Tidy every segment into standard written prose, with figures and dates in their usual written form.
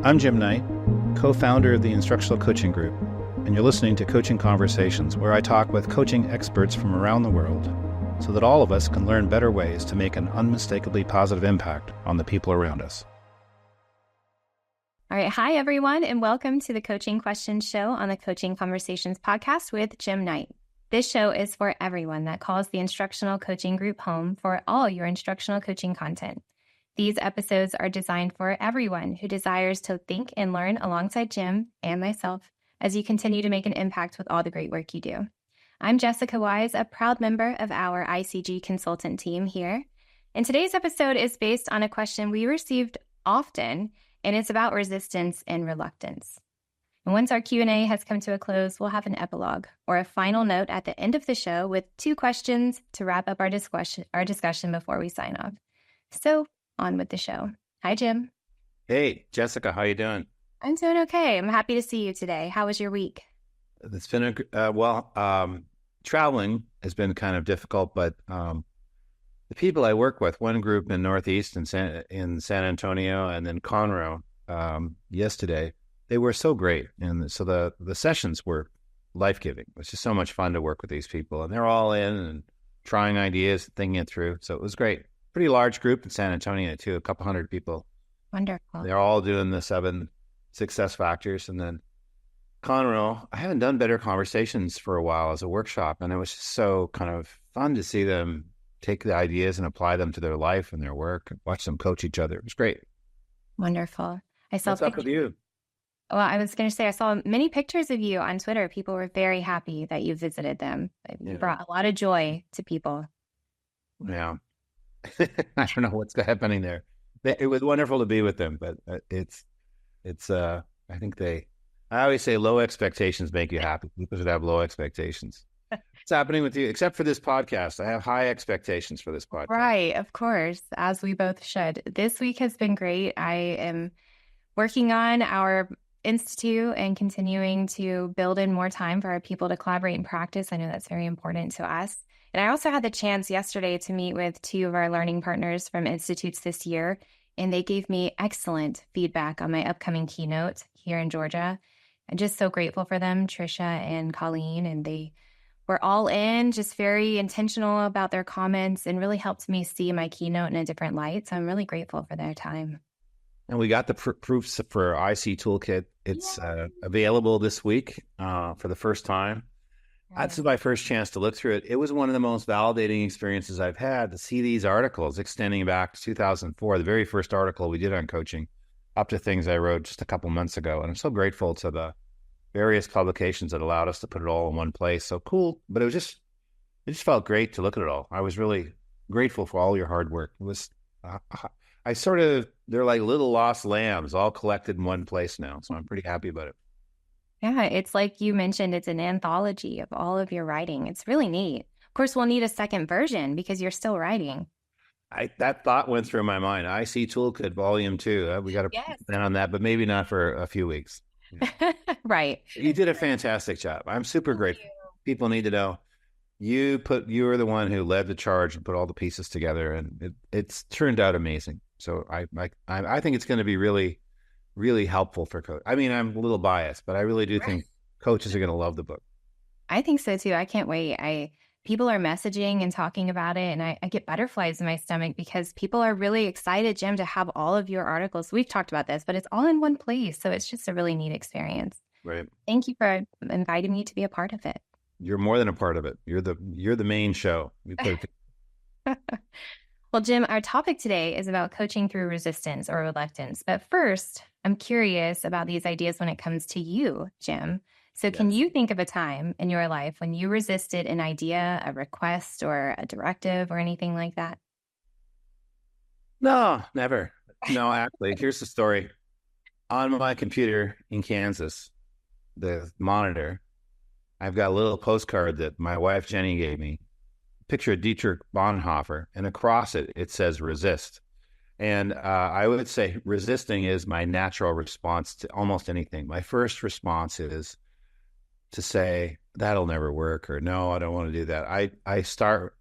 I'm Jim Knight, co-founder of the Instructional Coaching Group, and you're listening to Coaching Conversations, where I talk with coaching experts from around the world so that all of us can learn better ways to make an unmistakably positive impact on the people around us. All right. Hi, everyone, and welcome to the Coaching Questions Show on the Coaching Conversations podcast with Jim Knight. This show is for everyone that calls the Instructional Coaching Group home for all your instructional coaching content. These episodes are designed for everyone who desires to think and learn alongside Jim and myself as you continue to make an impact with all the great work you do. I'm Jessica Weiss, a proud member of our ICG consultant team here. And today's episode is based on a question we received often, and it's about resistance and reluctance. And once our Q&A has come to a close, we'll have an epilogue or a final note at the end of the show with 2 questions to wrap up our discussion before we sign off. So on with the show. Hi, Jim. Hey, Jessica, how you doing? I'm doing okay. I'm happy to see you today. How was your week? It's been traveling has been kind of difficult, but the people I work with, one group in Northeast in San Antonio and then Conroe yesterday, they were so great. And so the sessions were life-giving. It was just so much fun to work with these people. And they're all in and trying ideas, thinking it through. So it was great. Pretty large group in San Antonio, too, a couple hundred people. Wonderful. They're all doing the 7 success factors. And then Conroe, I haven't done better conversations for a while as a workshop. And it was just so kind of fun to see them take the ideas and apply them to their life and their work and watch them coach each other. It was great. Wonderful. What's up with you? Well, I was going to say, I saw many pictures of you on Twitter. People were very happy that you visited them. You brought a lot of joy to people. Yeah. I don't know what's happening there. It was wonderful to be with them, but I always say low expectations make you happy. People should have low expectations. What's happening with you? Except for this podcast, I have high expectations for this podcast. Right, of course, as we both should. This week has been great. I am working on our institute and continuing to build in more time for our people to collaborate and practice. I know that's very important to us. And I also had the chance yesterday to meet with 2 of our learning partners from institutes this year, and they gave me excellent feedback on my upcoming keynote here in Georgia. I'm just so grateful for them, Trisha and Colleen, and they were all in, just very intentional about their comments and really helped me see my keynote in a different light. So I'm really grateful for their time. And we got the proofs for IC Toolkit. It's available this week for the first time. That's my first chance to look through it. It was one of the most validating experiences I've had to see these articles extending back to 2004, the very first article we did on coaching, up to things I wrote just a couple months ago. And I'm so grateful to the various publications that allowed us to put it all in one place. So cool. But it just felt great to look at it all. I was really grateful for all your hard work. It was, they're like little lost lambs all collected in one place now. So I'm pretty happy about it. Yeah, it's like you mentioned, it's an anthology of all of your writing. It's really neat. Of course, we'll need a second version because you're still writing. That thought went through my mind. IC Toolkit Volume 2. We got to plan on that, but maybe not for a few weeks. Yeah. Right. You did a fantastic job. I'm super grateful. People need to know you were the one who led the charge and put all the pieces together, and it's turned out amazing. So I think it's going to be really, really helpful for coach. I mean, I'm a little biased, but I really do think coaches are going to love the book. I think so too. I can't wait. People are messaging and talking about it, and I get butterflies in my stomach because people are really excited, Jim, to have all of your articles. We've talked about this, but it's all in one place. So it's just a really neat experience. Right. Thank you for inviting me to be a part of it. You're more than a part of it. You're the main show. Well, Jim, our topic today is about coaching through resistance or reluctance. But first, I'm curious about these ideas when it comes to you, Jim. So can you think of a time in your life when you resisted an idea, a request, or a directive or anything like that? No, never. No, actually, here's the story. On my computer in Kansas, the monitor, I've got a little postcard that my wife, Jenny, gave me. Picture of Dietrich Bonhoeffer, and across it, it says resist. And I would say resisting is my natural response to almost anything. My first response is to say, that'll never work, or no, I don't want to do that. I start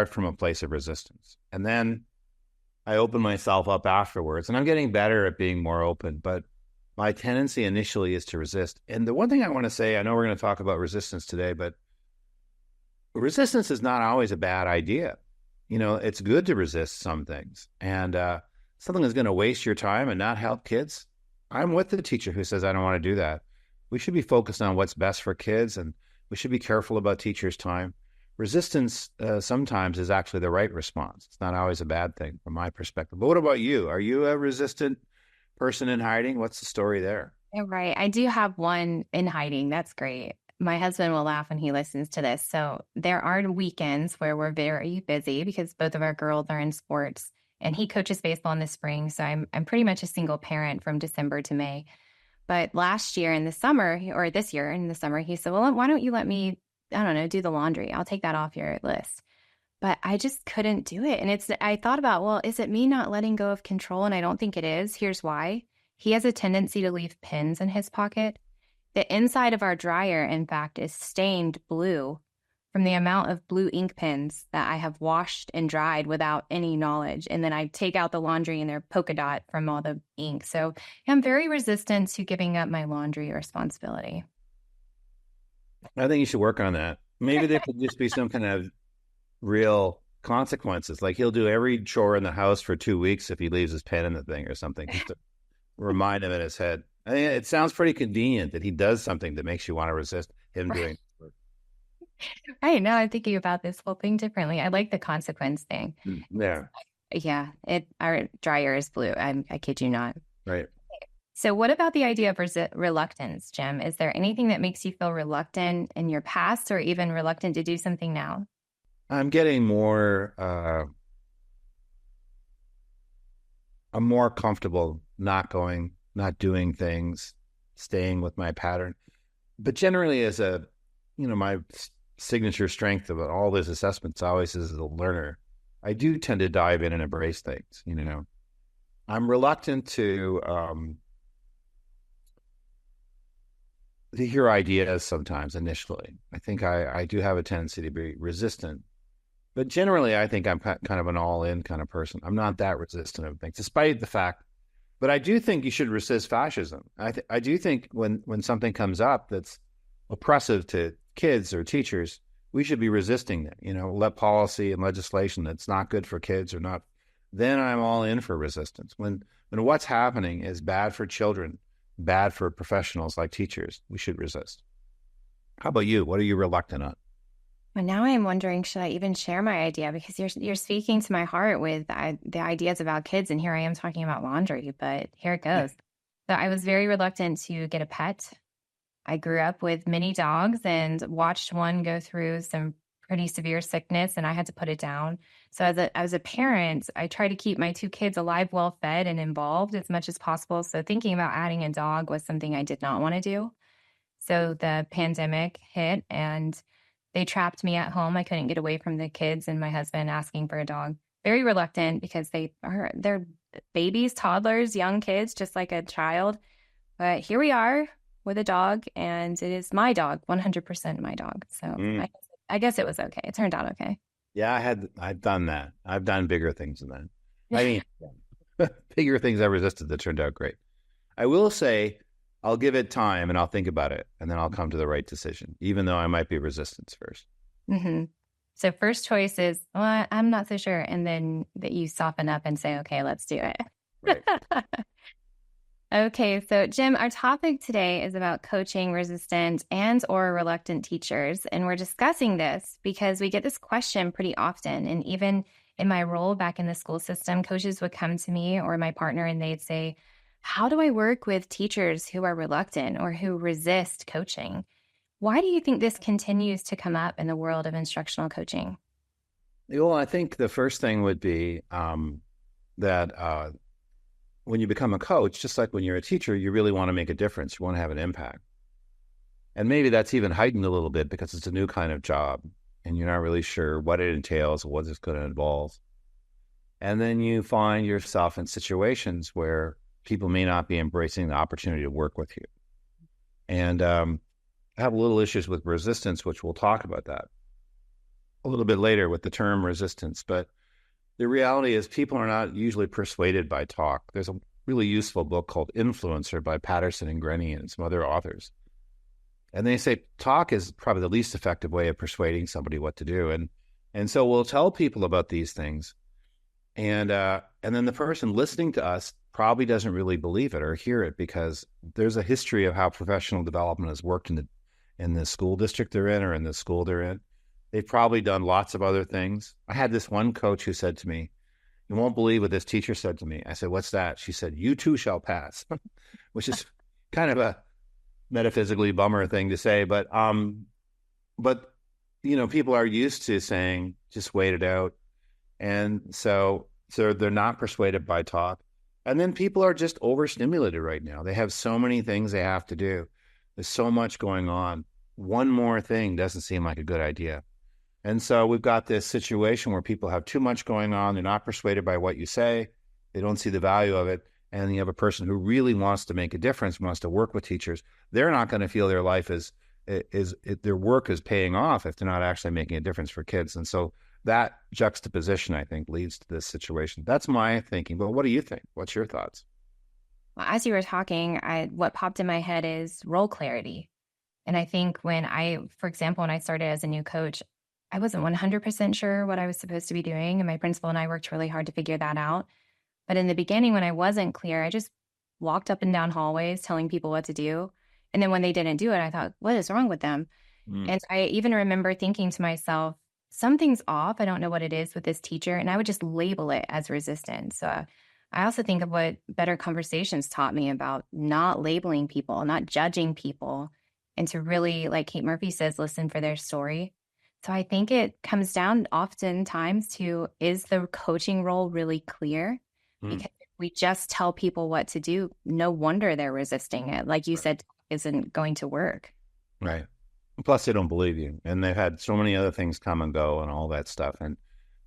from a place of resistance. And then I open myself up afterwards, and I'm getting better at being more open. But my tendency initially is to resist. And the one thing I want to say, I know we're going to talk about resistance today, but resistance is not always a bad idea. It's good to resist some things. And something that's going to waste your time and not help kids, I'm with the teacher who says, I don't want to do that. We should be focused on what's best for kids, and we should be careful about teachers' time. Resistance sometimes is actually the right response. It's not always a bad thing from my perspective. But what about you? Are you a resistant person in hiding? What's the story there? Yeah, right. I do have one in hiding. That's great. My husband will laugh when he listens to this. So there are weekends where we're very busy because both of our girls are in sports, and he coaches baseball in the spring. So I'm pretty much a single parent from December to May. But last year in the summer, or this year in the summer, he said, well, why don't you let me, I don't know, do the laundry? I'll take that off your list. But I just couldn't do it. And I thought about, well, is it me not letting go of control? And I don't think it is. Here's why. He has a tendency to leave pins in his pocket. The inside of our dryer, in fact, is stained blue from the amount of blue ink pens that I have washed and dried without any knowledge. And then I take out the laundry and they're polka dot from all the ink. So I'm very resistant to giving up my laundry responsibility. I think you should work on that. Maybe there could just be some kind of real consequences. Like he'll do every chore in the house for 2 weeks if he leaves his pen in the thing or something, just to remind him in his head. I mean, it sounds pretty convenient that he does something that makes you want to resist him doing. Right. Now I'm thinking about this whole thing differently. I like the consequence thing. Yeah. Yeah. Our dryer is blue. I kid you not. Right. So what about the idea of reluctance, Jim? Is there anything that makes you feel reluctant in your past or even reluctant to do something now? I'm getting more, I'm more comfortable not doing things, staying with my pattern. But generally my signature strength of all those assessments always is as a learner. I do tend to dive in and embrace things, I'm reluctant to hear ideas sometimes initially. I think I do have a tendency to be resistant. But generally, I think I'm kind of an all-in kind of person. I'm not that resistant of things, despite the fact. But I do think you should resist fascism. I do think when something comes up that's oppressive to kids or teachers, we should be resisting it. Let policy and legislation that's not good for kids or not. Then I'm all in for resistance. When what's happening is bad for children, bad for professionals like teachers, we should resist. How about you? What are you reluctant on? Well, now I'm wondering, should I even share my idea? Because you're speaking to my heart with the ideas about kids, and here I am talking about laundry, but here it goes. So I was very reluctant to get a pet. I grew up with many dogs and watched one go through some pretty severe sickness, and I had to put it down. So as a parent, I try to keep my two kids alive, well fed, and involved as much as possible. So thinking about adding a dog was something I did not want to do. So the pandemic hit and they trapped me at home. I couldn't get away from the kids and my husband asking for a dog. Very reluctant because they're babies, toddlers, young kids, just like a child. But here we are with a dog, and it is my dog, 100% my dog. So I guess it was okay. It turned out okay. Yeah, I've done that. I've done bigger things than that. I mean, bigger things I resisted that turned out great. I will say I'll give it time and I'll think about it, and then I'll come to the right decision, even though I might be resistance first. Mm-hmm. So first choice is, well, I'm not so sure. And then that you soften up and say, okay, let's do it. Right. Okay. So Jim, our topic today is about coaching resistant and or reluctant teachers. And we're discussing this because we get this question pretty often. And even in my role back in the school system, coaches would come to me or my partner and they'd say, how do I work with teachers who are reluctant or who resist coaching? Why do you think this continues to come up in the world of instructional coaching? Well, I think the first thing would be that when you become a coach, just like when you're a teacher, you really want to make a difference. You want to have an impact. And maybe that's even heightened a little bit because it's a new kind of job and you're not really sure what it entails or what it's going to involve. And then you find yourself in situations where people may not be embracing the opportunity to work with you. And I have little issues with resistance, which we'll talk about that a little bit later with the term resistance. But the reality is people are not usually persuaded by talk. There's really useful book called Influencer by Patterson and Grenny and some other authors. And they say talk is probably the least effective way of persuading somebody what to do. And so we'll tell people about these things. And then the person listening to us probably doesn't really believe it or hear it, because there's a history of how professional development has worked in the school district they're in or in the school they're in. They've probably done lots of other things. I had this one coach who said to me, "You won't believe what this teacher said to me." I said, "What's that?" She said, "You too shall pass," which is kind of a metaphysically bummer thing to say, but people are used to saying, "Just wait it out." And so they're not persuaded by talk. And then people are just overstimulated right now. They have so many things they have to do. There's so much going on. One more thing doesn't seem like a good idea. And so we've got this situation where people have too much going on. They're not persuaded by what you say. They don't see the value of it. And you have a person who really wants to make a difference, wants to work with teachers. They're not going to feel their life their work is paying off if they're not actually making a difference for kids. And so that juxtaposition, I think, leads to this situation. That's my thinking. But what do you think? What's your thoughts? Well, as you were talking, what popped in my head is role clarity. And I think for example, when I started as a new coach, I wasn't 100% sure what I was supposed to be doing. And my principal and I worked really hard to figure that out. But in the beginning, when I wasn't clear, I just walked up and down hallways telling people what to do. And then when they didn't do it, I thought, what is wrong with them? And I even remember thinking to myself, something's off. I don't know what it is with this teacher. And I would just label it as resistance. So I also think of what Better Conversations taught me about not labeling people, not judging people, and to really, like Kate Murphy says, listen for their story. So I think it comes down oftentimes to, is the coaching role really clear? Because if we just tell people what to do, no wonder they're resisting it. Like you said, isn't going to work. Right. Plus, they don't believe you. And they've had so many other things come and go and all that stuff. And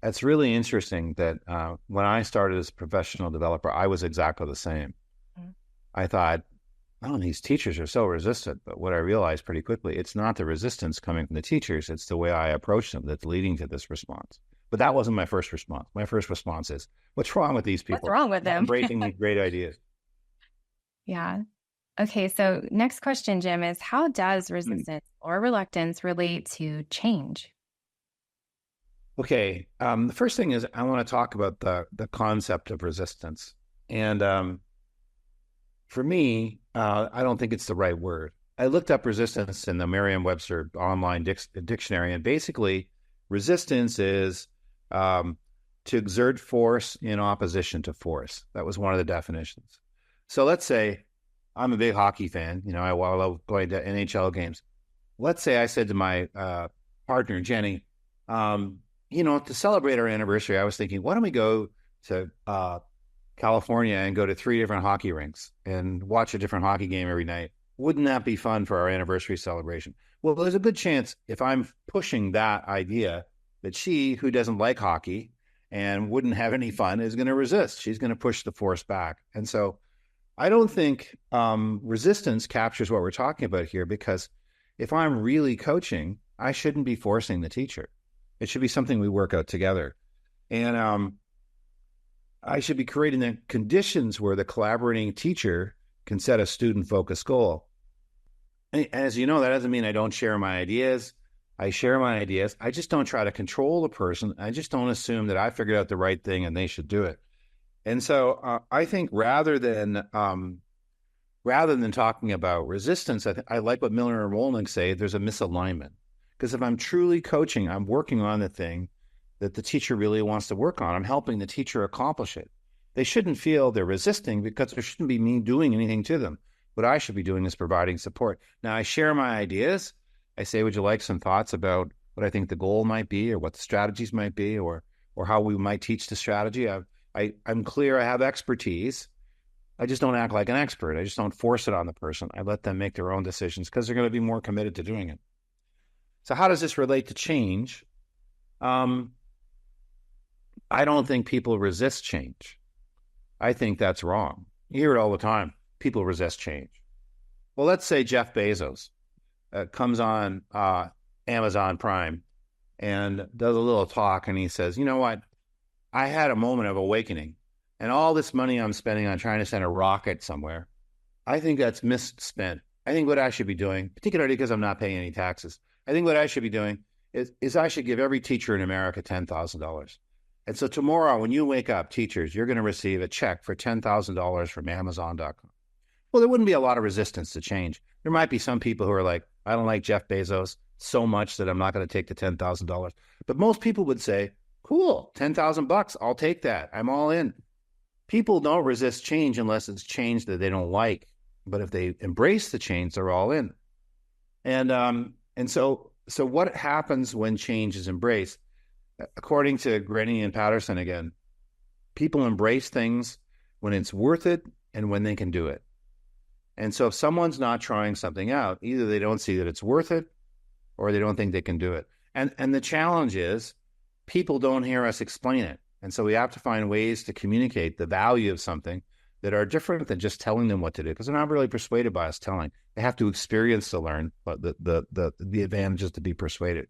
it's really interesting that when I started as a professional developer, I was exactly the same. I thought, oh, these teachers are so resistant. But what I realized pretty quickly, it's not the resistance coming from the teachers. It's the way I approach them that's leading to this response. But that wasn't my first response. My first response is, what's wrong with these people? What's wrong with them? Breaking these great ideas. Yeah. Okay. So next question, Jim, is how does resistance or reluctance relate to change? Okay. The first thing is I want to talk about the concept of resistance. And for me, I don't think it's the right word. I looked up resistance in the Merriam-Webster online dictionary, and basically resistance is to exert force in opposition to force. That was one of the definitions. So let's say I'm a big hockey fan. I love going to NHL games. Let's say I said to my partner, Jenny, to celebrate our anniversary, I was thinking, why don't we go to California and go to 3 different hockey rinks and watch a different hockey game every night? Wouldn't that be fun for our anniversary celebration? Well, there's a good chance if I'm pushing that idea that she, who doesn't like hockey and wouldn't have any fun, is going to resist. She's going to push the force back. And so I don't think resistance captures what we're talking about here, because if I'm really coaching, I shouldn't be forcing the teacher. It should be something we work out together. And I should be creating the conditions where the collaborating teacher can set a student-focused goal. And as you know, that doesn't mean I don't share my ideas. I share my ideas. I just don't try to control the person. I just don't assume that I figured out the right thing and they should do it. And so I think rather than talking about resistance, I like what Miller and Wolnick say, there's a misalignment. Because if I'm truly coaching, I'm working on the thing that the teacher really wants to work on. I'm helping the teacher accomplish it. They shouldn't feel they're resisting, because there shouldn't be me doing anything to them. What I should be doing is providing support. Now, I share my ideas. I say, would you like some thoughts about what I think the goal might be, or what the strategies might be, or how we might teach the strategy? I'm clear I have expertise. I just don't act like an expert. I just don't force it on the person. I let them make their own decisions, because they're going to be more committed to doing it. So how does this relate to change? I don't think people resist change. I think that's wrong. You hear it all the time. People resist change. Well, let's say Jeff Bezos comes on Amazon Prime and does a little talk, and he says, you know what? I had a moment of awakening. and all this money I'm spending on trying to send a rocket somewhere, I think that's misspent. I think what I should be doing, particularly because I'm not paying any taxes, I think what I should be doing is I should give every teacher in America $10,000. And so tomorrow, when you wake up, teachers, you're going to receive a check for $10,000 from Amazon.com. Well, there wouldn't be a lot of resistance to change. There might be some people who are like, I don't like Jeff Bezos so much that I'm not going to take the $10,000. But most people would say, cool, $10,000, I'll take that. I'm all in. People don't resist change unless it's change that they don't like. But if they embrace the change, they're all in. And so what happens when change is embraced? According to Grenny and Patterson again, people embrace things when it's worth it and when they can do it. And so if someone's not trying something out, either they don't see that it's worth it or they don't think they can do it. And the challenge is people don't hear us explain it. And so we have to find ways to communicate the value of something that are different than just telling them what to do, because they're not really persuaded by us telling. They have to experience to learn the advantages to be persuaded.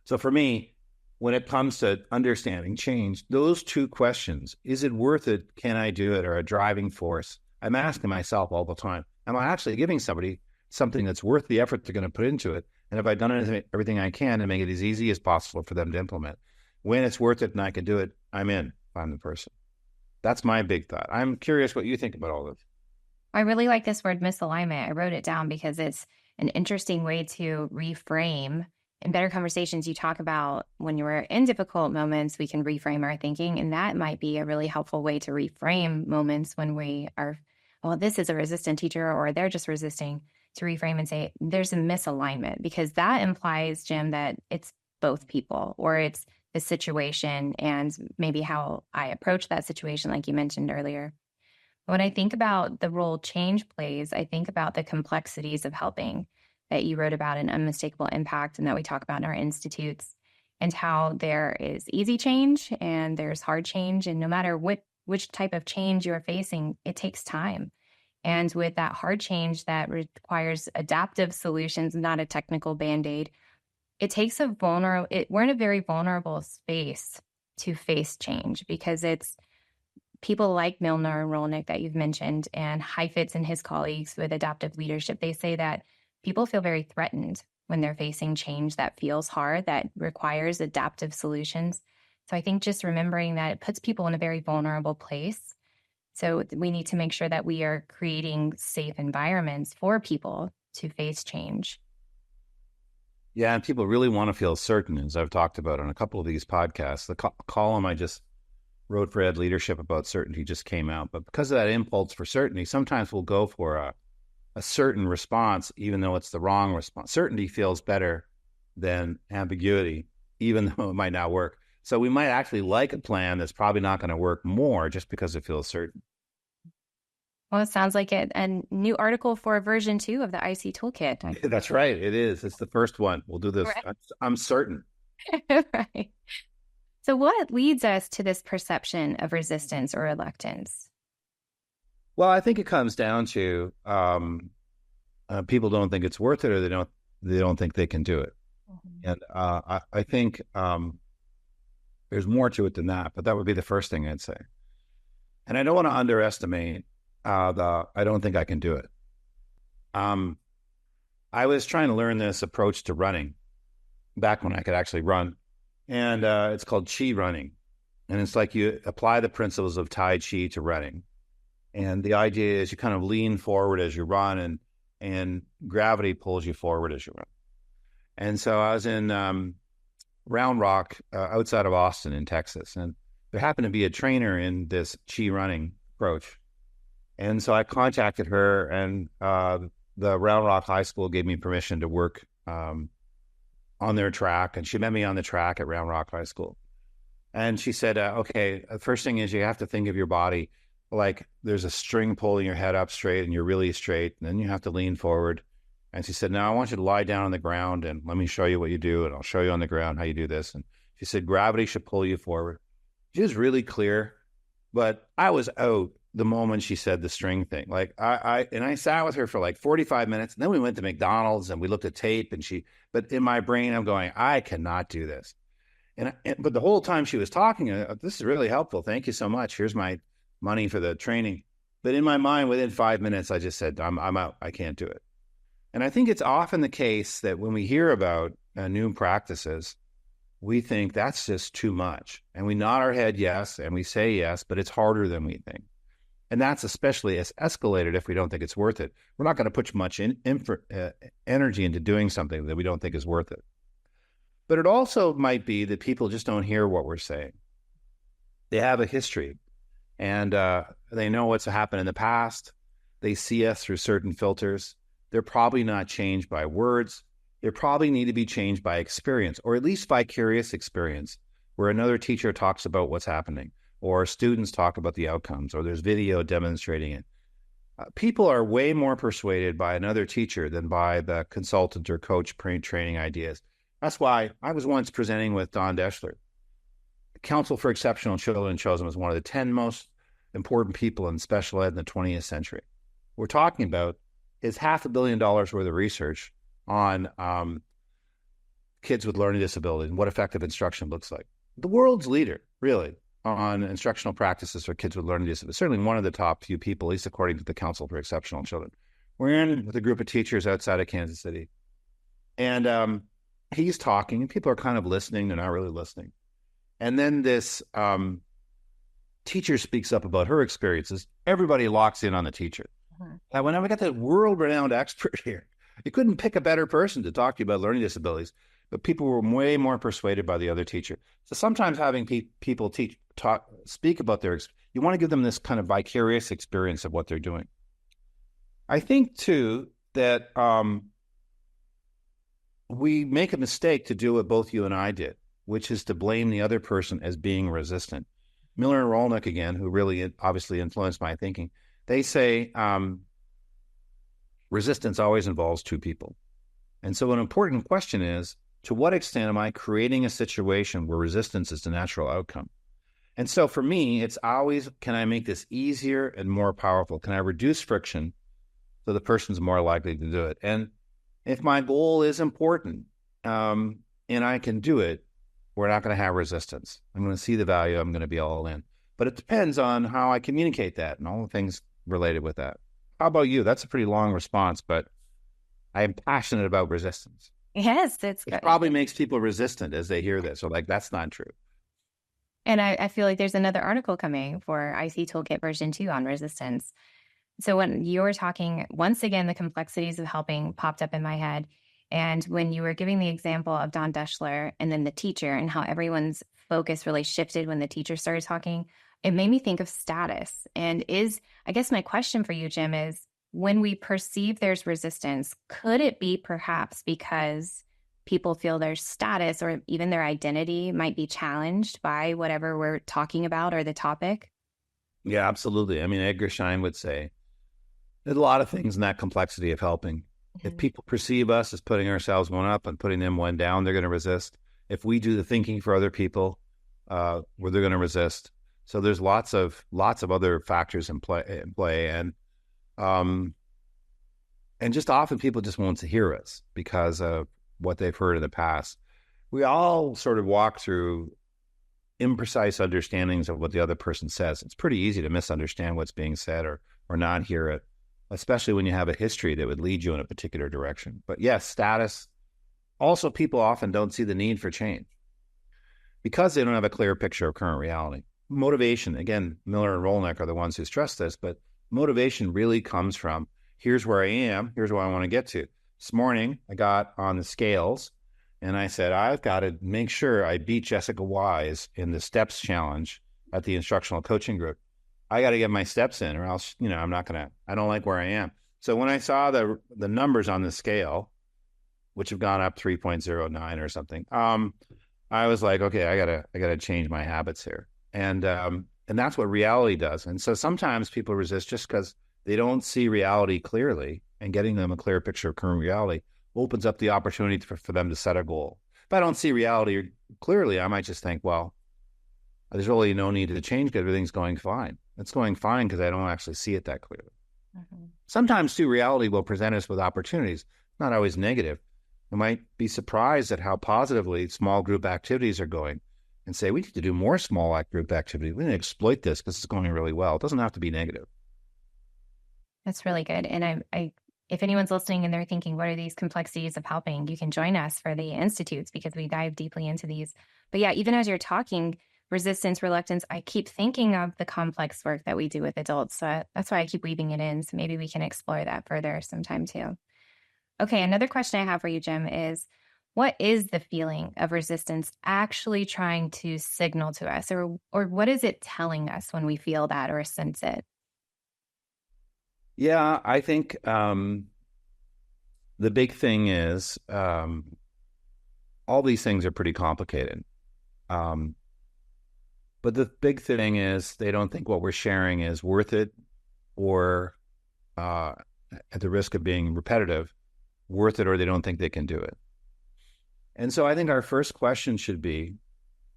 So for me, when it comes to understanding change, those two questions, is it worth it? Can I do it? Are a driving force. I'm asking myself all the time, am I actually giving somebody something that's worth the effort they're going to put into it? And have I done everything I can to make it as easy as possible for them to implement? When it's worth it and I can do it, I'm in, if I'm the person. That's my big thought. I'm curious what you think about all this. I really like this word misalignment. I wrote it down because it's an interesting way to reframe. In Better Conversations, you talk about when you're in difficult moments, we can reframe our thinking. And that might be a really helpful way to reframe moments when we are, well, this is a resistant teacher or they're just resisting, to reframe and say there's a misalignment, because that implies, Jim, that it's both people or it's the situation and maybe how I approach that situation, like you mentioned earlier. When I think about the role change plays, I think about the complexities of helping that you wrote about in Unmistakable Impact and that we talk about in our institutes, and how there is easy change and there's hard change. And no matter which type of change you're facing, it takes time. And with that hard change that requires adaptive solutions, not a technical Band-Aid, it takes we're in a very vulnerable space to face change, because it's people like Milner and Rolnick that you've mentioned, and Heifetz and his colleagues with adaptive leadership. They say that people feel very threatened when they're facing change that feels hard, that requires adaptive solutions. So I think just remembering that it puts people in a very vulnerable place. So we need to make sure that we are creating safe environments for people to face change. Yeah, and people really want to feel certain, as I've talked about on a couple of these podcasts. The column I just wrote for Ed Leadership about certainty just came out. But because of that impulse for certainty, sometimes we'll go for a certain response, even though it's the wrong response. Certainty feels better than ambiguity, even though it might not work. So we might actually like a plan that's probably not going to work more just because it feels certain. Well, it sounds like a new article for version 2 of the IC Toolkit. That's right. It is. It's the first one. We'll do this. Right. I'm certain. Right. So what leads us to this perception of resistance or reluctance? Well, I think it comes down to people don't think it's worth it, or they don't think they can do it. Mm-hmm. And I think there's more to it than that, but that would be the first thing I'd say. And I don't want to underestimate I don't think I can do it. I was trying to learn this approach to running back when I could actually run. And it's called Chi running. And it's like you apply the principles of Tai Chi to running. And the idea is you kind of lean forward as you run, and gravity pulls you forward as you run. And so I was in Round Rock outside of Austin in Texas. And there happened to be a trainer in this Chi running approach. And so I contacted her, and the Round Rock High School gave me permission to work on their track. And she met me on the track at Round Rock High School. And she said, okay, the first thing is you have to think of your body like there's a string pulling your head up straight and you're really straight. And then you have to lean forward. And she said, now I want you to lie down on the ground and let me show you what you do. And I'll show you on the ground how you do this. And she said, gravity should pull you forward. She was really clear, but I was out the moment she said the string thing. Like I sat with her for like 45 minutes, and then we went to McDonald's and we looked at tape, but in my brain, I'm going, I cannot do this. But the whole time she was talking, this is really helpful. Thank you so much. Here's my money for the training. But in my mind, within 5 minutes, I just said, I'm out. I can't do it. And I think it's often the case that when we hear about new practices, we think that's just too much. And we nod our head yes, and we say yes, but it's harder than we think. And that's especially escalated if we don't think it's worth it. We're not going to put much energy into doing something that we don't think is worth it. But it also might be that people just don't hear what we're saying. They have a history, and they know what's happened in the past. They see us through certain filters. They're probably not changed by words. They probably need to be changed by experience, or at least vicarious experience, where another teacher talks about what's happening, or students talk about the outcomes, or there's video demonstrating it. People are way more persuaded by another teacher than by the consultant or coach training ideas. That's why I was once presenting with Don Deschler. The Council for Exceptional Children chose him as one of the 10 most important people in special ed in the 20th century. We're talking about is $500 million worth of research on kids with learning disabilities and what effective instruction looks like. The world's leader, really, on instructional practices for kids with learning disabilities. Certainly one of the top few people, at least according to the Council for Exceptional Children. We're in with a group of teachers outside of Kansas City. And he's talking, and people are kind of listening. They're not really listening. And then this teacher speaks up about her experiences. Everybody locks in on the teacher. Now, when I got that world-renowned expert here, you couldn't pick a better person to talk to you about learning disabilities, but people were way more persuaded by the other teacher. So sometimes having people speak about you want to give them this kind of vicarious experience of what they're doing. I think, too, that we make a mistake to do what both you and I did, which is to blame the other person as being resistant. Miller and Rolnick, again, who really obviously influenced my thinking, they say resistance always involves two people. And so an important question is, to what extent am I creating a situation where resistance is the natural outcome? And so for me, it's always, can I make this easier and more powerful? Can I reduce friction so the person's more likely to do it? And if my goal is important and I can do it, we're not going to have resistance. I'm going to see the value. I'm going to be all in. But it depends on how I communicate that and all the things related with that. How about you? That's a pretty long response, but I am passionate about resistance. Yes, it's good. It probably makes people resistant as they hear this. So like, that's not true. And I feel like there's another article coming for IC Toolkit version 2 on resistance. So when you were talking, once again, the complexities of helping popped up in my head. And when you were giving the example of Don Deschler and then the teacher and how everyone's focus really shifted when the teacher started talking, it made me think of status. And I guess my question for you, Jim, is when we perceive there's resistance, could it be perhaps because people feel their status or even their identity might be challenged by whatever we're talking about or the topic? Yeah, absolutely. I mean, Edgar Schein would say there's a lot of things in that complexity of helping. Mm-hmm. If people perceive us as putting ourselves one up and putting them one down, they're going to resist. If we do the thinking for other people, they're going to resist. So there's lots of other factors in play, and just often people just won't hear us because of what they've heard in the past. We all sort of walk through imprecise understandings of what the other person says. It's pretty easy to misunderstand what's being said or not hear it, especially when you have a history that would lead you in a particular direction. But yes, status. Also, people often don't see the need for change because they don't have a clear picture of current reality. Motivation, again, Miller and Rolnick are the ones who stress this, but motivation really comes from, here's where I am, here's where I want to get to. This morning, I got on the scales, and I said, I've got to make sure I beat Jessica Weiss in the steps challenge at the instructional coaching group. I got to get my steps in, or else, I'm not going to, I don't like where I am. So when I saw the numbers on the scale, which have gone up 3.09 or something, I was like, okay, I gotta change my habits here. And that's what reality does. And so sometimes people resist just because they don't see reality clearly, and getting them a clear picture of current reality opens up the opportunity for them to set a goal. If I don't see reality clearly, I might just think, well, there's really no need to change because everything's going fine. It's going fine because I don't actually see it that clearly. Mm-hmm. Sometimes, too, reality will present us with opportunities, not always negative. I might be surprised at how positively small group activities are going and say, we need to do more small group activity. We need to exploit this because it's going really well. It doesn't have to be negative. That's really good. And if anyone's listening and they're thinking, what are these complexities of helping? You can join us for the institutes because we dive deeply into these. But yeah, even as you're talking, resistance, reluctance, I keep thinking of the complex work that we do with adults. So that's why I keep weaving it in. So maybe we can explore that further sometime too. Okay, another question I have for you, Jim, is what is the feeling of resistance actually trying to signal to us, or what is it telling us when we feel that or sense it? Yeah, I think the big thing is all these things are pretty complicated. But the big thing is they don't think what we're sharing is worth it, or at the risk of being repetitive, worth it, or they don't think they can do it. And so I think our first question should be,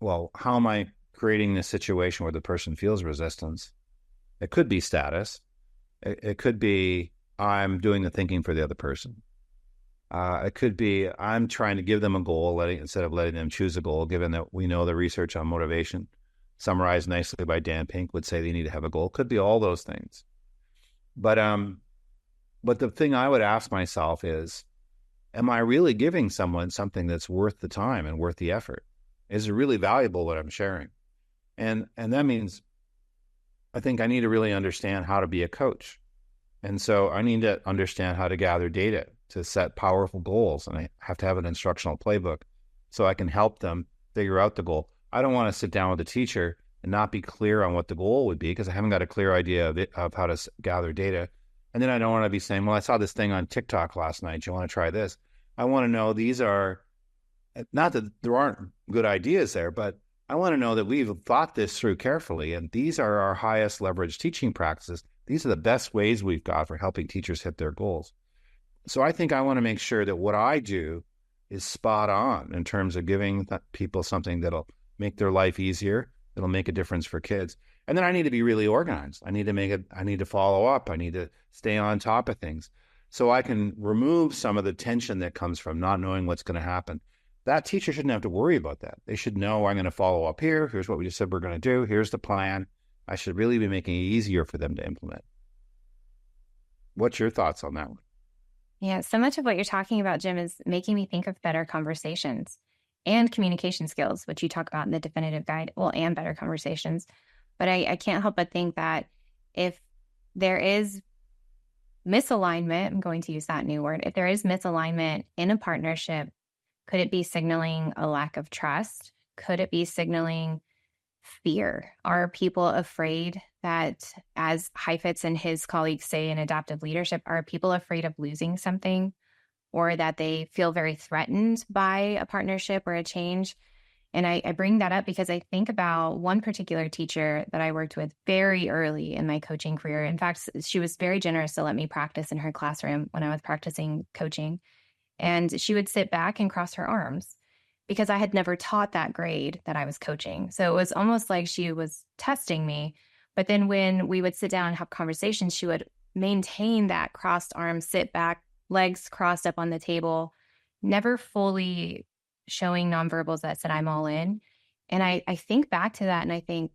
well, how am I creating this situation where the person feels resistance? It could be status. It could be I'm doing the thinking for the other person. It could be I'm trying to give them a goal instead of letting them choose a goal, given that we know the research on motivation, summarized nicely by Dan Pink, would say they need to have a goal. It could be all those things. But the thing I would ask myself is, am I really giving someone something that's worth the time and worth the effort? Is it really valuable what I'm sharing? And that means I think I need to really understand how to be a coach. And so I need to understand how to gather data to set powerful goals. And I have to have an instructional playbook so I can help them figure out the goal. I don't want to sit down with a teacher and not be clear on what the goal would be because I haven't got a clear idea of how to gather data. And then I don't want to be saying, well, I saw this thing on TikTok last night. Do you want to try this? I want to know these are, not that there aren't good ideas there, but I want to know that we've thought this through carefully. And these are our highest leverage teaching practices. These are the best ways we've got for helping teachers hit their goals. So I think I want to make sure that what I do is spot on in terms of giving people something that'll make their life easier. It'll make a difference for kids. And then I need to be really organized. I need to follow up. I need to stay on top of things so I can remove some of the tension that comes from not knowing what's going to happen. That teacher shouldn't have to worry about that. They should know I'm going to follow up here. Here's what we just said we're going to do. Here's the plan. I should really be making it easier for them to implement. What's your thoughts on that one? Yeah, so much of what you're talking about, Jim, is making me think of better conversations and communication skills, which you talk about in the definitive guide, well, and better conversations. But I can't help but think that if there is misalignment, I'm going to use that new word, if there is misalignment in a partnership, could it be signaling a lack of trust? Could it be signaling fear? Are people afraid that, as Heifetz and his colleagues say in adaptive leadership, are people afraid of losing something, or that they feel very threatened by a partnership or a change? And I bring that up because I think about one particular teacher that I worked with very early in my coaching career. In fact, she was very generous to let me practice in her classroom when I was practicing coaching. And she would sit back and cross her arms because I had never taught that grade that I was coaching. So it was almost like she was testing me. But then when we would sit down and have conversations, she would maintain that crossed arms, sit back, legs crossed up on the table, never fully showing nonverbals that said, I'm all in. And I think back to that and I think,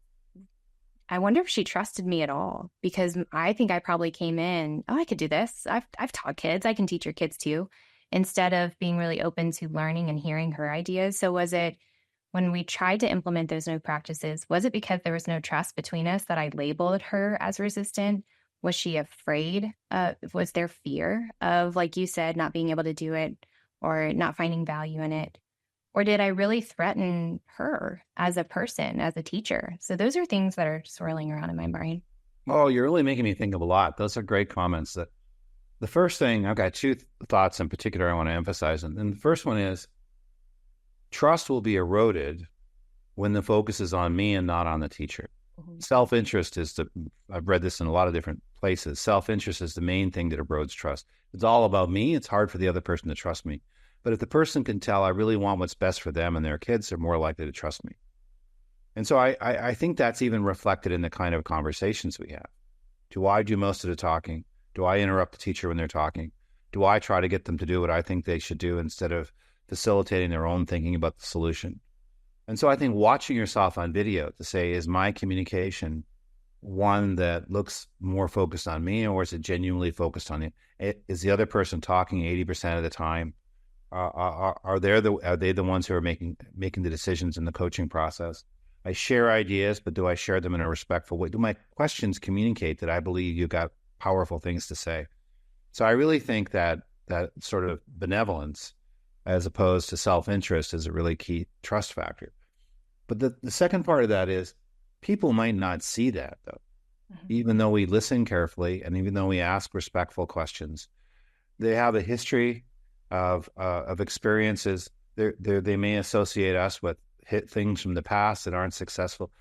I wonder if she trusted me at all, because I think I probably came in, oh, I could do this. I've taught kids. I can teach your kids too, instead of being really open to learning and hearing her ideas. So was it, when we tried to implement those new practices, was it because there was no trust between us that I labeled her as resistant? Was she afraid? Was there fear of, like you said, not being able to do it or not finding value in it? Or did I really threaten her as a person, as a teacher? So those are things that are swirling around in my brain. Oh, you're really making me think of a lot. Those are great comments. The first thing, I've got two thoughts in particular I want to emphasize. And the first one is trust will be eroded when the focus is on me and not on the teacher. Mm-hmm. Self-interest I've read this in a lot of different places. Self-interest is the main thing that erodes trust. It's all about me. It's hard for the other person to trust me. But if the person can tell I really want what's best for them and their kids, they're more likely to trust me. And so I think that's even reflected in the kind of conversations we have. Do I do most of the talking? Do I interrupt the teacher when they're talking? do I try to get them to do what I think they should do instead of facilitating their own thinking about the solution? And so I think watching yourself on video to say, is my communication one that looks more focused on me, or is it genuinely focused on it? Is the other person talking 80% of the time? Are they the ones who are making the decisions in the coaching process? I share ideas, but do I share them in a respectful way? Do my questions communicate that I believe you've got powerful things to say? So I really think that sort of benevolence, as opposed to self-interest, is a really key trust factor. But the second part of that is people might not see that, though. Mm-hmm. Even though we listen carefully and even though we ask respectful questions, they have a history of experiences. They may associate us with things from the past that aren't successful.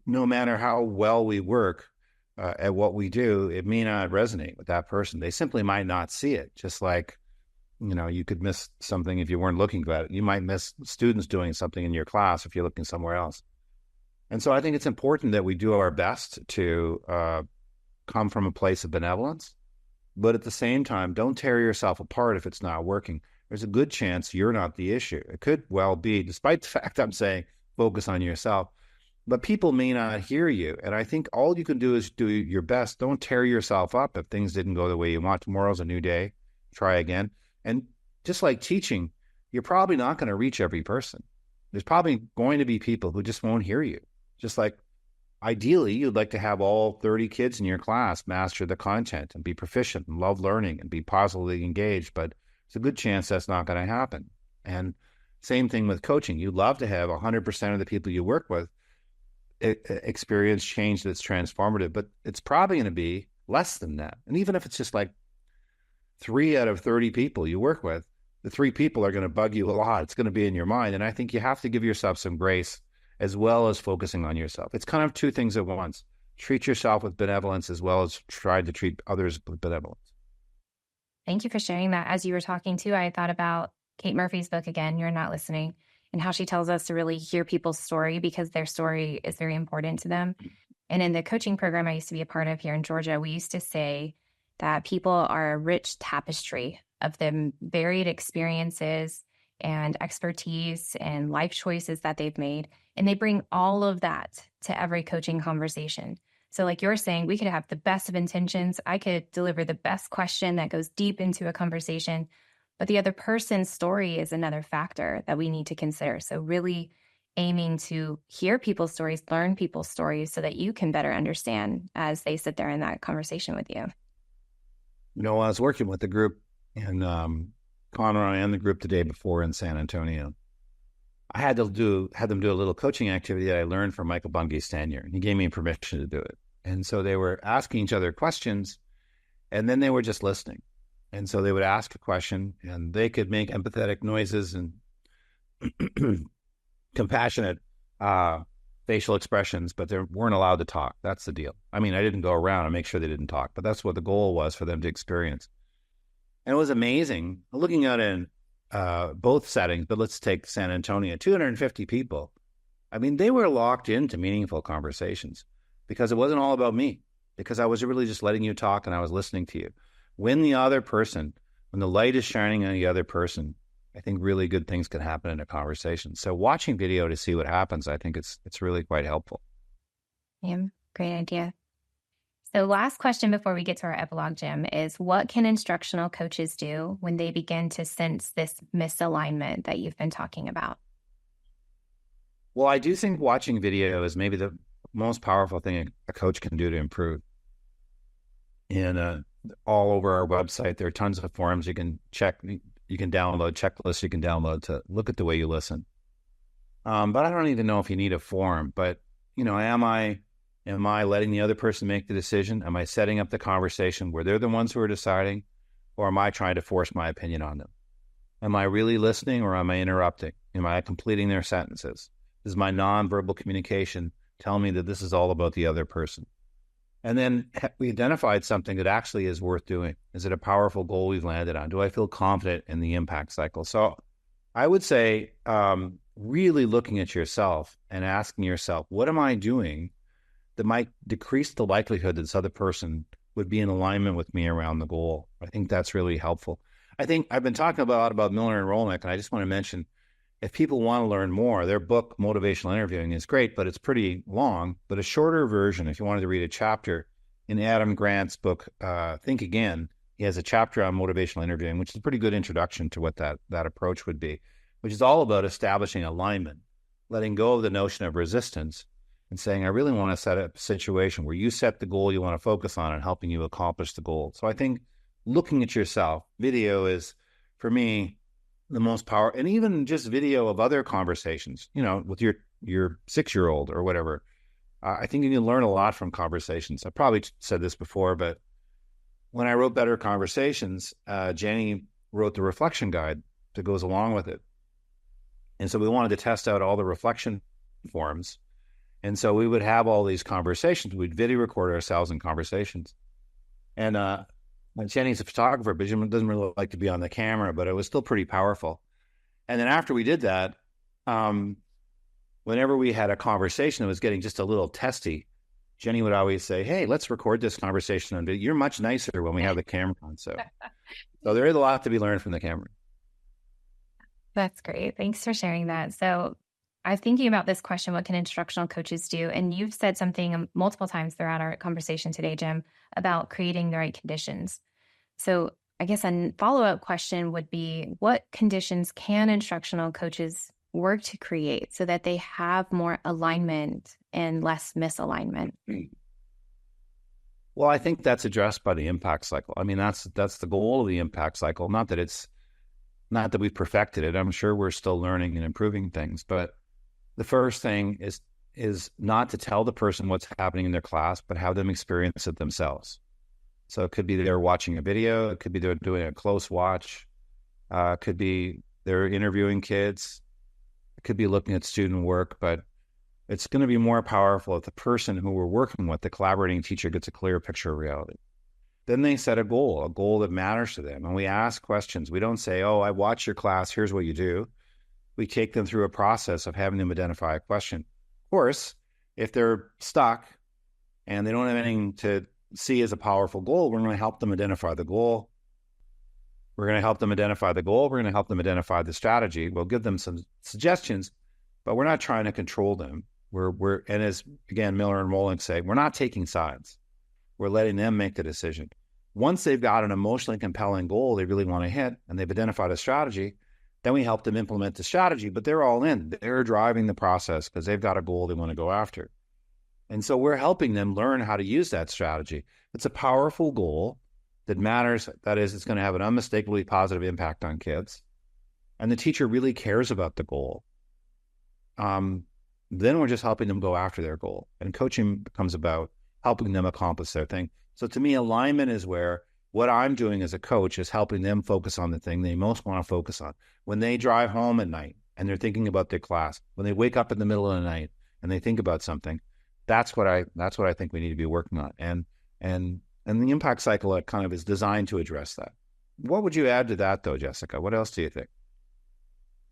No matter how well we work at what we do, it may not resonate with that person. They simply might not see it. Just like, you could miss something if you weren't looking at it. You might miss students doing something in your class if you're looking somewhere else. And so I think it's important that we do our best to come from a place of benevolence, but at the same time, don't tear yourself apart if it's not working. There's a good chance you're not the issue. It could well be, despite the fact I'm saying focus on yourself, but people may not hear you. And I think all you can do is do your best. Don't tear yourself up if things didn't go the way you want. Tomorrow's a new day. Try again. And just like teaching, you're probably not going to reach every person. There's probably going to be people who just won't hear you. Just like ideally, you'd like to have all 30 kids in your class master the content and be proficient and love learning and be positively engaged, but it's a good chance that's not going to happen. And same thing with coaching. You'd love to have 100% of the people you work with experience change that's transformative, but it's probably going to be less than that. And even if it's just like 3 out of 30 people you work with, the 3 people are going to bug you a lot. It's going to be in your mind. And I think you have to give yourself some grace as well as focusing on yourself. It's kind of 2 things at once. Treat yourself with benevolence as well as try to treat others with benevolence. Thank you for sharing that. As you were talking too, I thought about Kate Murphy's book again, You're Not Listening, and how she tells us to really hear people's story because their story is very important to them. And in the coaching program I used to be a part of here in Georgia, we used to say that people are a rich tapestry of the varied experiences and expertise and life choices that they've made. And they bring all of that to every coaching conversation. So like you're saying, we could have the best of intentions. I could deliver the best question that goes deep into a conversation, but the other person's story is another factor that we need to consider. So really aiming to hear people's stories, learn people's stories so that you can better understand as they sit there in that conversation with you. I was working with the group and Connor and the group the day before in San Antonio. I had them do a little coaching activity that I learned from Michael Bunge's tenure. He gave me permission to do it. And so they were asking each other questions, and then they were just listening. And so they would ask a question, and they could make empathetic noises and compassionate facial expressions, but they weren't allowed to talk. That's the deal. I mean, I didn't go around and make sure they didn't talk, but that's what the goal was for them to experience. And it was amazing looking at it in both settings, but let's take San Antonio, 250 people. I mean, they were locked into meaningful conversations because it wasn't all about me, because I was really just letting you talk and I was listening to you. When the light is shining on the other person, I think really good things can happen in a conversation. So watching video to see what happens, I think it's really quite helpful. Yeah, great idea. So last question before we get to our epilogue, Jim, is what can instructional coaches do when they begin to sense this misalignment that you've been talking about? Well, I do think watching video is maybe the most powerful thing a coach can do to improve. And all over our website, there are tons of forums you can check. You can download checklists you can download to look at the way you listen. But I don't even know if you need a forum. But, am I letting the other person make the decision? Am I setting up the conversation where they're the ones who are deciding? Or am I trying to force my opinion on them? Am I really listening or am I interrupting? Am I completing their sentences? Is my nonverbal communication telling me that this is all about the other person? And then we identified something that actually is worth doing. Is it a powerful goal we've landed on? Do I feel confident in the impact cycle? So I would say really looking at yourself and asking yourself, what am I doing that might decrease the likelihood that this other person would be in alignment with me around the goal? I think that's really helpful. I think I've been talking a lot about Miller and Rolnick, and I just want to mention, if people want to learn more, their book, Motivational Interviewing, is great, but it's pretty long. But a shorter version, if you wanted to read a chapter in Adam Grant's book, Think Again, he has a chapter on motivational interviewing, which is a pretty good introduction to what that approach would be, which is all about establishing alignment, letting go of the notion of resistance and saying, I really want to set up a situation where you set the goal you want to focus on and helping you accomplish the goal. So I think looking at yourself, video is, for me, the most powerful, and even just video of other conversations, with your 6-year-old or whatever. I think you can learn a lot from conversations. I probably said this before, but when I wrote Better Conversations, Jenny wrote the reflection guide that goes along with it. And so we wanted to test out all the reflection forms. And so we would have all these conversations. We'd video record ourselves in conversations. And Jenny's a photographer, but she doesn't really like to be on the camera, but it was still pretty powerful. And then after we did that, whenever we had a conversation that was getting just a little testy, Jenny would always say, hey, let's record this conversation on video. You're much nicer when we have the camera on. So there is a lot to be learned from the camera. That's great. Thanks for sharing that. So I'm thinking about this question, what can instructional coaches do? And you've said something multiple times throughout our conversation today, Jim, about creating the right conditions. So I guess a follow-up question would be, what conditions can instructional coaches work to create so that they have more alignment and less misalignment? Well, I think that's addressed by the impact cycle. I mean, that's the goal of the impact cycle. Not that we've perfected it. I'm sure we're still learning and improving things, but the first thing is not to tell the person what's happening in their class, but have them experience it themselves. So it could be they're watching a video, it could be they're doing a close watch, it could be they're interviewing kids, it could be looking at student work, but it's going to be more powerful if the person who we're working with, the collaborating teacher, gets a clear picture of reality. Then they set a goal that matters to them. And we ask questions. We don't say, oh, I watch your class, here's what you do. We take them through a process of having them identify a question. Of course, if they're stuck and they don't have anything to see as a powerful goal, we're going to help them identify the goal. We're going to help them identify the goal. We're going to help them identify the strategy. We'll give them some suggestions, but we're not trying to control them. And as, again, Miller and Rolnick say, we're not taking sides. We're letting them make the decision. Once they've got an emotionally compelling goal they really want to hit, and they've identified a strategy, then we help them implement the strategy, but they're all in. They're driving the process because they've got a goal they want to go after. And so we're helping them learn how to use that strategy. It's a powerful goal that matters. That is, it's going to have an unmistakably positive impact on kids. And the teacher really cares about the goal. Then we're just helping them go after their goal. And coaching becomes about helping them accomplish their thing. So to me, alignment is where what I'm doing as a coach is helping them focus on the thing they most want to focus on. When they drive home at night and they're thinking about their class, when they wake up in the middle of the night and they think about something, that's what I think we need to be working on. And the impact cycle kind of is designed to address that. What would you add to that though, Jessica? What else do you think?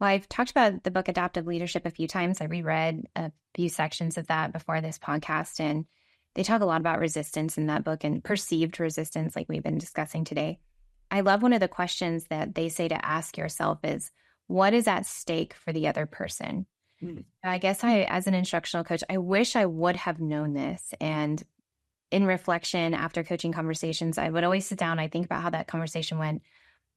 Well, I've talked about the book Adaptive Leadership a few times. I reread a few sections of that before this podcast, and they talk a lot about resistance in that book and perceived resistance, like we've been discussing today. I love one of the questions that they say to ask yourself is, what is at stake for the other person? I guess as an instructional coach, I wish I would have known this. And in reflection, after coaching conversations, I would always sit down, I think about how that conversation went.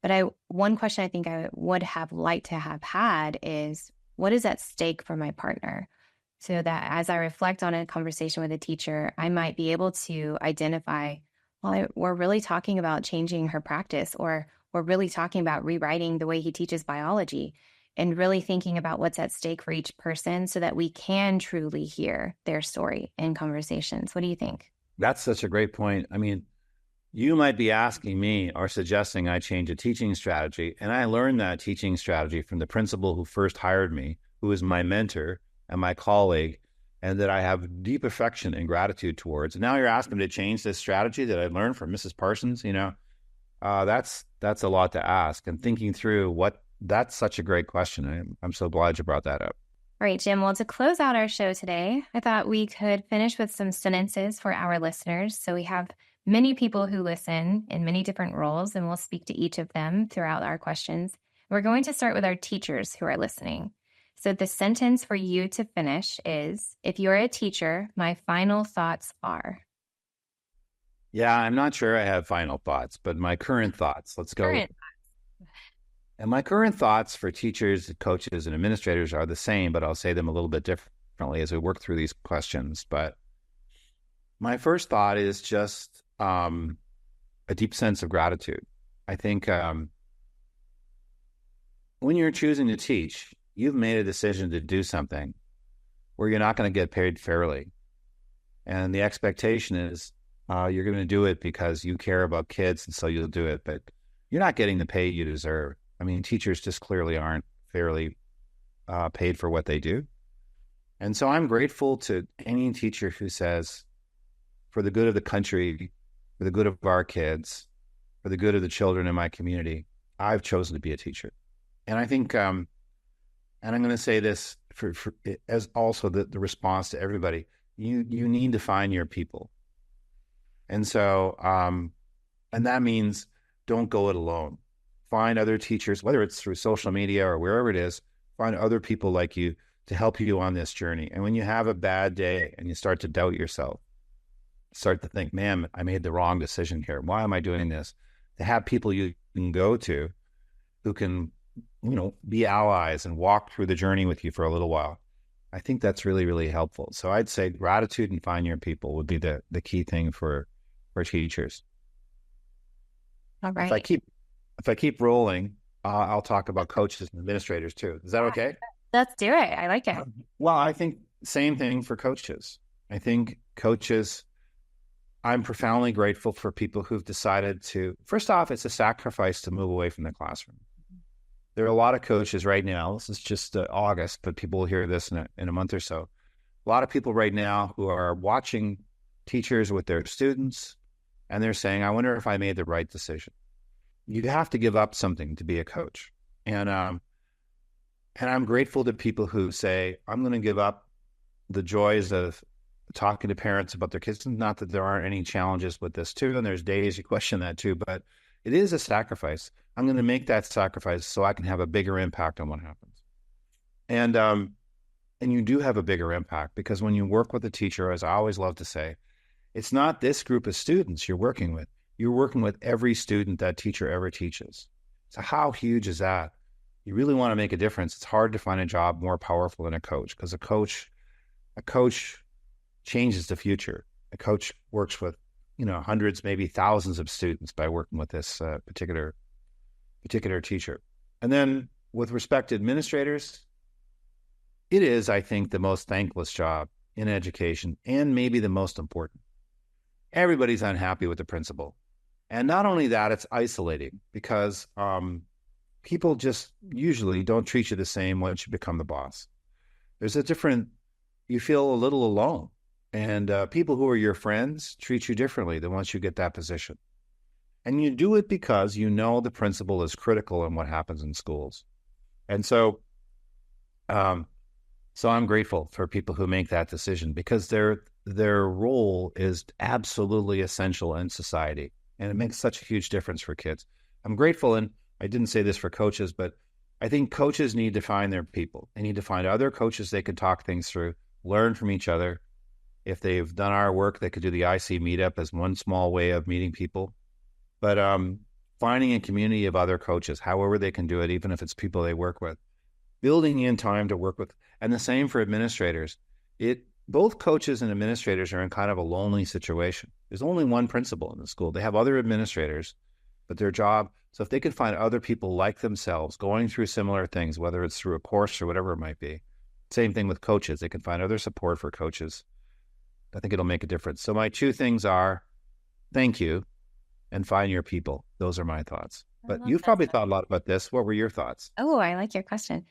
But one question I think I would have liked to have had is, what is at stake for my partner? So that as I reflect on a conversation with a teacher, I might be able to identify, well, we're really talking about changing her practice, or we're really talking about rewriting the way he teaches biology, and really thinking about what's at stake for each person so that we can truly hear their story in conversations. What do you think? That's such a great point. I mean, you might be asking me or suggesting I change a teaching strategy. And I learned that teaching strategy from the principal who first hired me, who is my mentor and my colleague, and that I have deep affection and gratitude towards. And now you're asking me to change this strategy that I learned from Mrs. Parsons. That's a lot to ask. And thinking through that's such a great question. I'm so glad you brought that up. All right, Jim. Well, to close out our show today, I thought we could finish with some sentences for our listeners. So we have many people who listen in many different roles, and we'll speak to each of them throughout our questions. We're going to start with our teachers who are listening. So the sentence for you to finish is, if you're a teacher, my final thoughts are. Yeah, I'm not sure I have final thoughts, but my current thoughts, let's go. Current. And my current thoughts for teachers, coaches, and administrators are the same, but I'll say them a little bit differently as we work through these questions. But my first thought is just a deep sense of gratitude. I think when you're choosing to teach, you've made a decision to do something where you're not going to get paid fairly. And the expectation is you're going to do it because you care about kids, and so you'll do it. But you're not getting the pay you deserve. I mean, teachers just clearly aren't fairly paid for what they do. And so I'm grateful to any teacher who says, for the good of the country, for the good of our kids, for the good of the children in my community, I've chosen to be a teacher. And I think, and I'm going to say this for as also the response to everybody, you need to find your people. And so, and that means don't go it alone. Find other teachers, whether it's through social media or wherever it is, find other people like you to help you on this journey. And when you have a bad day and you start to doubt yourself, start to think, man, I made the wrong decision here. Why am I doing this? To have people you can go to who can, be allies and walk through the journey with you for a little while. I think that's really, really helpful. So I'd say gratitude and find your people would be the key thing for teachers. All right. If I keep rolling, I'll talk about coaches and administrators too. Is that okay? Let's do it. I like it. Well, I think same thing for coaches. I think coaches, I'm profoundly grateful for people who've decided to, first off, it's a sacrifice to move away from the classroom. There are a lot of coaches right now, this is just August, but people will hear this in a month or so. A lot of people right now who are watching teachers with their students, and they're saying, I wonder if I made the right decision. You have to give up something to be a coach. And I'm grateful to people who say, I'm going to give up the joys of talking to parents about their kids. Not that there aren't any challenges with this too, and there's days you question that too, but it is a sacrifice. I'm going to make that sacrifice so I can have a bigger impact on what happens. And you do have a bigger impact because when you work with a teacher, as I always love to say, it's not this group of students you're working with. You're working with every student that teacher ever teaches. So how huge is that? You really want to make a difference. It's hard to find a job more powerful than a coach because a coach changes the future. A coach works with, hundreds, maybe thousands of students by working with this particular teacher. And then with respect to administrators, it is, I think, the most thankless job in education and maybe the most important. Everybody's unhappy with the principal. And not only that, it's isolating because people just usually don't treat you the same once you become the boss. You feel a little alone. And people who are your friends treat you differently than once you get that position. And you do it because you know the principal is critical in what happens in schools. And so I'm grateful for people who make that decision because their role is absolutely essential in society. And it makes such a huge difference for kids. I'm grateful, and I didn't say this for coaches, but I think coaches need to find their people. They need to find other coaches they can talk things through, learn from each other. If they've done our work, they could do the IC meetup as one small way of meeting people. But finding a community of other coaches, however they can do it, even if it's people they work with, building in time to work with, and the same for administrators. Both coaches and administrators are in kind of a lonely situation. There's only one principal in the school. They have other administrators, but their job, so if they could find other people like themselves going through similar things, whether it's through a course or whatever it might be, same thing with coaches. They can find other support for coaches. I think it'll make a difference. So my two things are thank you and find your people. Those are my thoughts. But you've probably thought a lot about this. What were your thoughts? Oh, I like your question.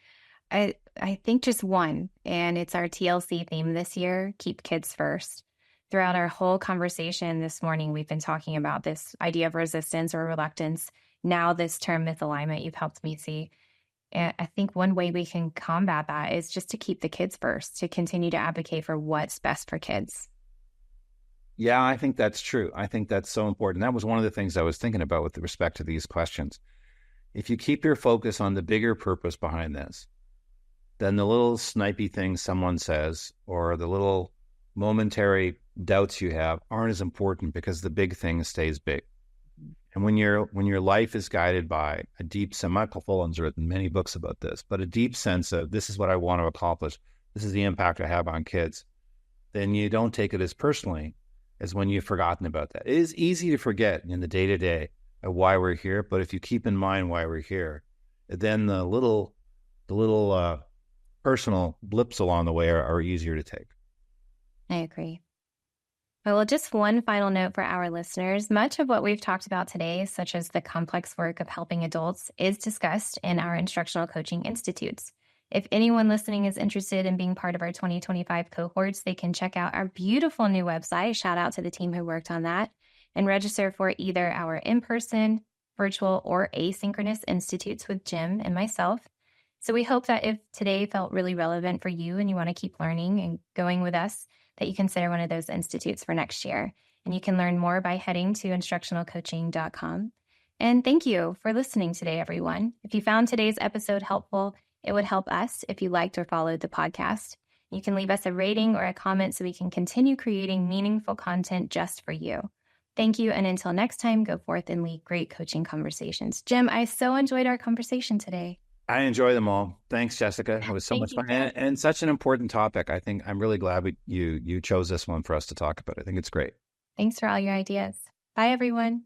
I think just one, and it's our TLC theme this year, keep kids first. Throughout our whole conversation this morning, we've been talking about this idea of resistance or reluctance. Now this term misalignment, you've helped me see. And I think one way we can combat that is just to keep the kids first, to continue to advocate for what's best for kids. Yeah, I think that's true. I think that's so important. That was one of the things I was thinking about with respect to these questions. If you keep your focus on the bigger purpose behind this, then the little snipey things someone says or the little momentary doubts you have aren't as important because the big thing stays big. And when your life is guided by a deep sense, Michael Fullen's written many books about this, but a deep sense of this is what I want to accomplish, this is the impact I have on kids, then you don't take it as personally as when you've forgotten about that. It is easy to forget in the day-to-day of why we're here, but if you keep in mind why we're here, then the little personal blips along the way are easier to take. I agree. Well, just one final note for our listeners. Much of what we've talked about today, such as the complex work of helping adults, is discussed in our Instructional Coaching Institutes. If anyone listening is interested in being part of our 2025 cohorts, they can check out our beautiful new website. Shout out to the team who worked on that, and register for either our in-person, virtual, or asynchronous institutes with Jim and myself. So we hope that if today felt really relevant for you and you want to keep learning and going with us, that you consider one of those institutes for next year. And you can learn more by heading to instructionalcoaching.com. And thank you for listening today, everyone. If you found today's episode helpful, it would help us if you liked or followed the podcast. You can leave us a rating or a comment so we can continue creating meaningful content just for you. Thank you. And until next time, go forth and lead great coaching conversations. Jim, I so enjoyed our conversation today. I enjoy them all. Thanks, Jessica. It was so much fun and such an important topic. I think I'm really glad you chose this one for us to talk about. I think it's great. Thanks for all your ideas. Bye, everyone.